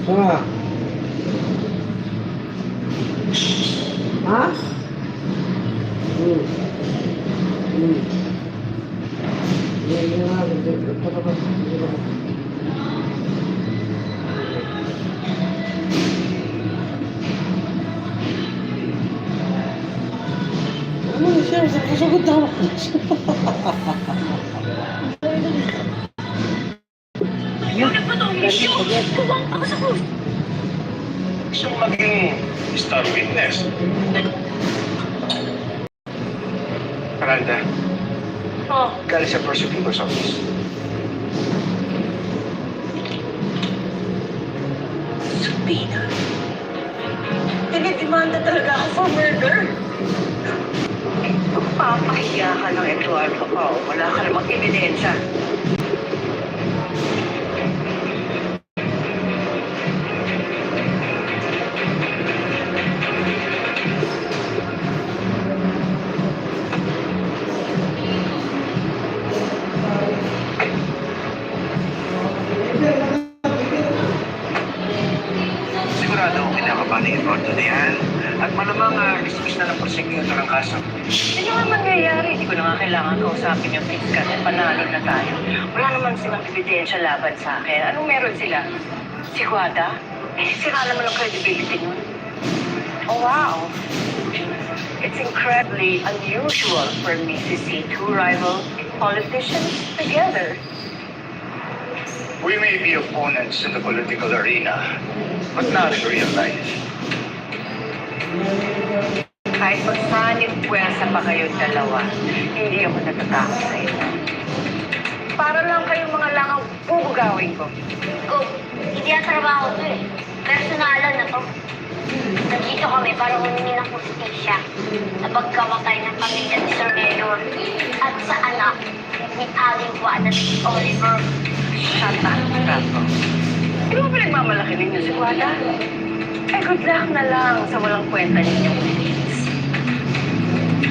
Sama. Ha? Hmm. Hmm. Yan nga. Ano siya? Sagot na ako. Yung nagpatong-mission! Kuwang ako sa post! Gusto mo maging star witness? Aralda, Oh, galing sa prosecutor's office. Sabina. Dinidemanda talaga ako for murder. Papahiya ka ng Eduardo ko. Wala ka namang ebidensya. Sigurado kung kinakabahan ni Eduardo na yan. At malamang dismiss na ng prosecutor ang kaso. Ano nga mangyayari? Hindi ko na nga kailangan kausapin yung fiscal at panalo na tayo. Wala naman silang ebidensya laban sa akin. Anong meron sila? Si Guada? Sira naman ang credibility nun. Oh, wow. It's incredibly unusual for me to see two rival politicians together. We may be opponents in the political arena, but not in real life. Kahit mag-front puwersa pa kayong dalawa, hindi ako natatakot sa inyo. Para lang kayong mga langaw bubugawin ko. Go, hindi ang trabaho to eh. Personalan na to. Nandito kami para humingi ng hustisya sa pagkamatay ng pamilya ni Sir Mayor at sa anak ni Aling Guada ni Oliver. Shut up, Rato. Hindi mo pinagmamalaki ninyo si Guada? Eh, good luck na lang sa walang kwenta ninyong Philippines.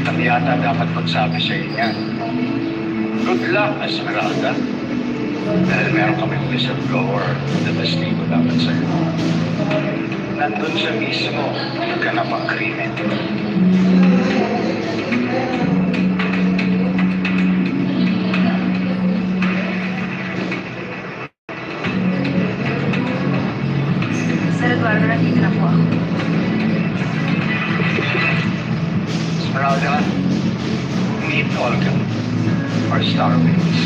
Kami yata dapat magsabi sa inyo. Good luck, Esmeralda. Dahil meron kami whistleblower na testigo dapat sa'yo. Nandun siya mismo, nagkanap ang krimen. Sir Eduardo, nandito na po ako. Esmeralda, meet Olga, our star witness.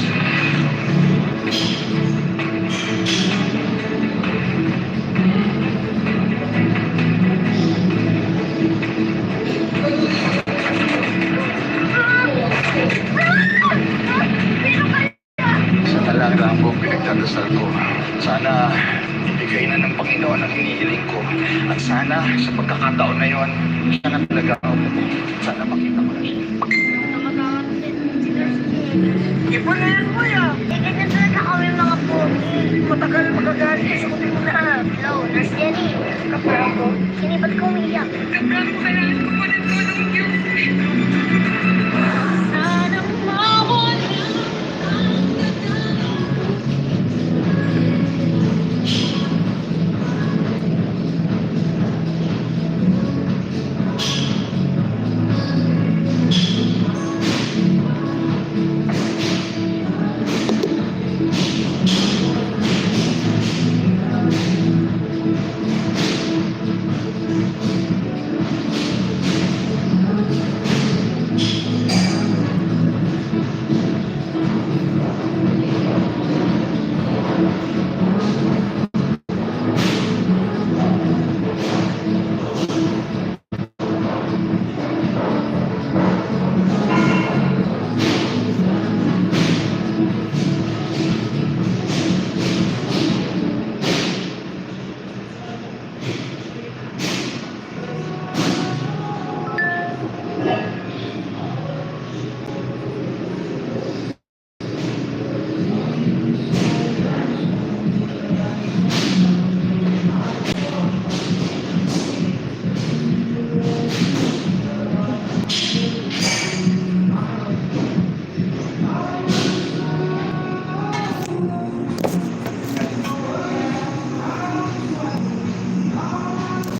Sa talagang buong pinagdadasal ko, sana ibigay na ng Panginoon ang hinihiling ko. At sana sa pagkakataon na yon, siya na talaga ako. Sana makita ko na siya. Ipunin mo yan! Sige na na kami mga pogi. Matagal magagalit sa kutin mo na. Hello, Nurse Jenny. Kapara ko. Sinibat ko umiyak. Kapara ko kailangan ko pa ng tulong yun.